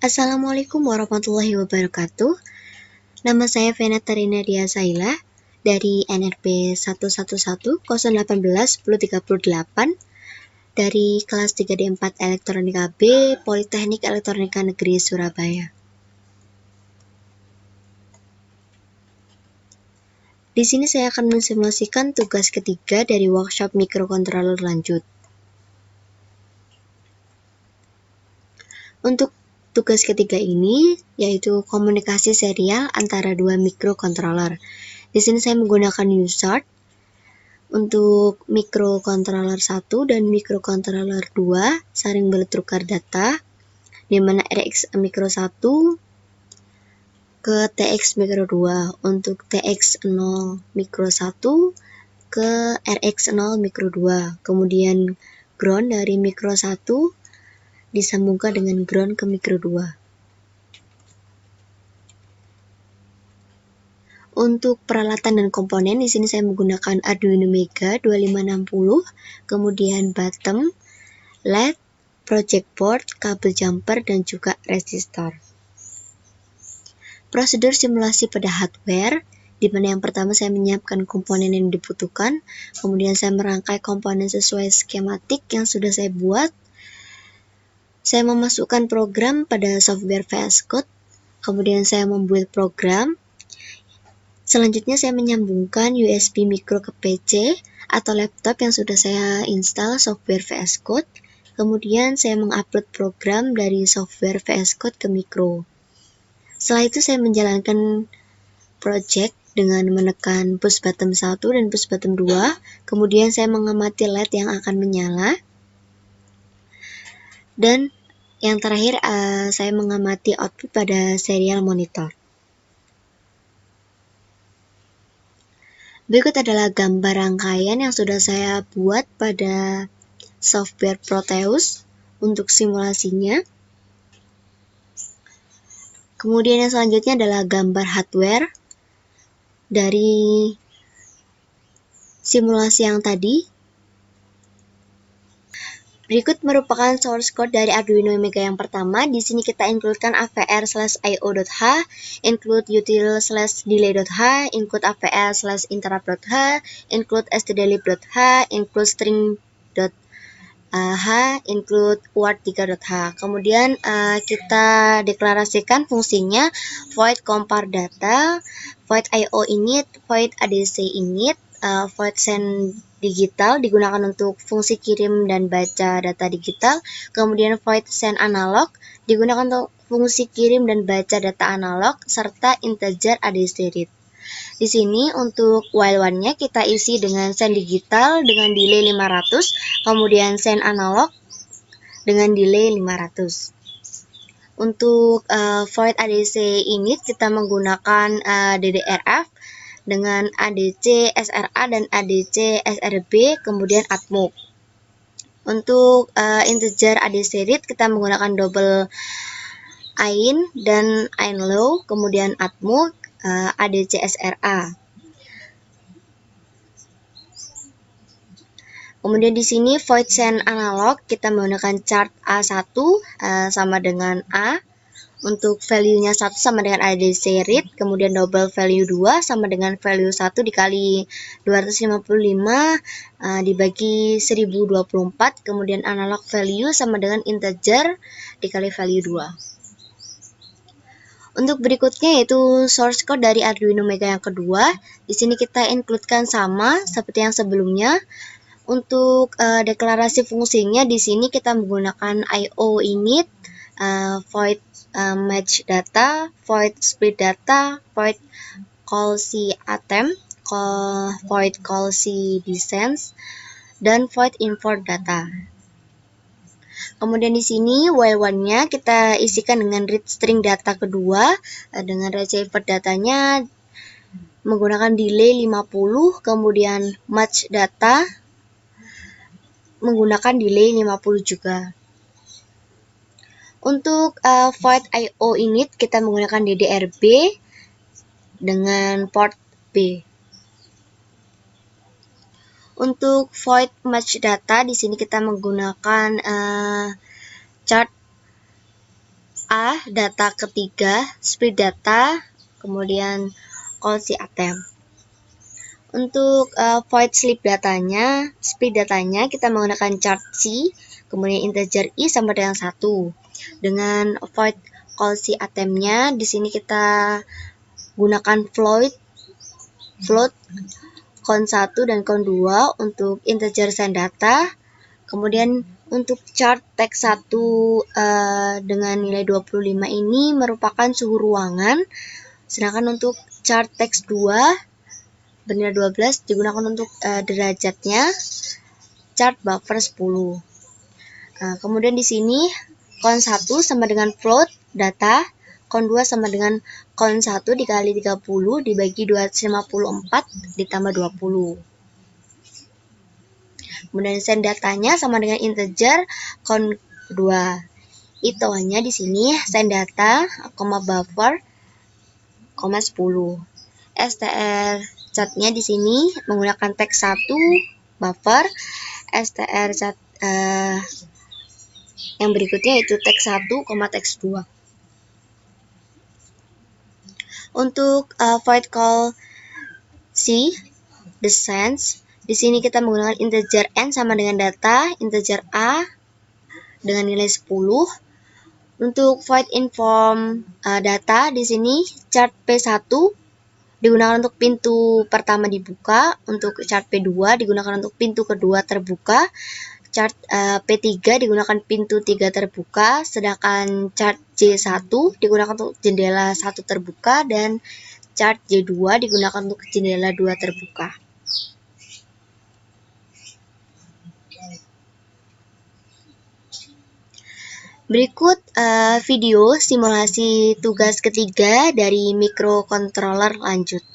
Assalamualaikum warahmatullahi wabarakatuh. Nama saya Vena Tarina Diasaila dari NRP 1110811-1038 dari kelas 3D4 Elektronika B, Politeknik Elektronika Negeri Surabaya. Di sini saya akan mensimulasikan tugas ketiga dari workshop microcontroller lanjut. Untuk tugas ketiga ini yaitu komunikasi serial antara dua microcontroller. Di sini saya menggunakan USART untuk microcontroller 1 dan microcontroller 2 saling bertukar data, di mana RX micro 1 ke TX micro 2, untuk TX0 micro 1 ke RX0 micro 2, kemudian ground dari micro 1 disambungkan dengan ground ke micro 2. Untuk peralatan dan komponen, di sini saya menggunakan Arduino Mega 2560, kemudian bottom, LED, project board, kabel jumper, dan juga resistor. Prosedur simulasi pada hardware, di mana yang pertama saya menyiapkan komponen yang dibutuhkan, kemudian saya merangkai komponen sesuai skematik yang sudah saya buat. Saya memasukkan program pada software VS Code, kemudian saya membuat program. Selanjutnya saya menyambungkan USB micro ke PC atau laptop yang sudah saya install software VS Code. Kemudian saya mengupload program dari software VS Code ke micro. Setelah itu saya menjalankan project dengan menekan push button 1 dan push button 2. Kemudian saya mengamati LED yang akan menyala. Dan yang terakhir saya mengamati output pada serial monitor. Berikut adalah gambar rangkaian yang sudah saya buat pada software Proteus untuk simulasinya. Kemudian yang selanjutnya adalah gambar hardware dari simulasi yang tadi. Berikut merupakan source code dari Arduino Mega yang pertama. Di sini kita includekan avr/io.h, include util/delay.h, include avr/interrupt.h, include stdlib.h, include string.h, include word3.h. Kemudian kita deklarasikan fungsinya void compare data, void io init, void adc init, void send digital digunakan untuk fungsi kirim dan baca data digital, kemudian void send analog digunakan untuk fungsi kirim dan baca data analog, serta integer adc read. Di sini untuk while one-nya kita isi dengan send digital dengan delay 500, kemudian send analog dengan delay 500. Untuk void adc init kita menggunakan DDRF dengan ADC SRA dan ADC SRB, kemudian atmug. Untuk integer ADC read kita menggunakan double IN dan IN low, kemudian atmug ADC SRA. Kemudian di sini void send analog kita menggunakan chart A1 sama dengan A. Untuk value-nya 1 sama dengan ADC read, kemudian double value 2 sama dengan value 1 dikali 255 dibagi 1024, kemudian analog value sama dengan integer dikali value 2. Untuk berikutnya yaitu source code dari Arduino Mega yang kedua. Di sini kita includekan sama seperti yang sebelumnya. Untuk deklarasi fungsinya di sini kita menggunakan io init, void match data, void split data, void call C attempt, void call C distance, dan void import data. Kemudian di sini while one-nya kita isikan dengan read string data kedua, dengan receiver datanya menggunakan delay 50, kemudian match data menggunakan delay 50 juga. Untuk void io init kita menggunakan DDRB dengan port B. Untuk void match data di sini kita menggunakan chart A, data ketiga, split data, kemudian call si item. Untuk void sleep datanya, split datanya kita menggunakan chart C, kemudian integer I sama dengan 1. Dengan void call si itemnya, di sini kita gunakan float count 1 dan count 2 untuk integer send data. Kemudian untuk chart text 1 dengan nilai 25 ini merupakan suhu ruangan, sedangkan untuk chart text 2 bernilai 12 digunakan untuk derajatnya, chart buffer 10. Kemudian di sini count 1 sama dengan float data, count 2 sama dengan count 1 dikali 30 dibagi 254 ditambah 20. Kemudian send datanya sama dengan integer count 2. Itoannya di sini send data, buffer, 10. str chatnya di sini menggunakan text 1 buffer, str chat yang berikutnya yaitu text 1, text 2. Untuk void call C, the sense, di sini kita menggunakan integer n sama dengan data, integer a dengan nilai 10. Untuk void inform data di sini chart P1 digunakan untuk pintu pertama dibuka, untuk chart P2 digunakan untuk pintu kedua terbuka, chart P3 digunakan pintu 3 terbuka, sedangkan chart J1 digunakan untuk jendela 1 terbuka dan chart J2 digunakan untuk jendela 2 terbuka. Berikut video simulasi tugas ketiga dari microcontroller lanjut.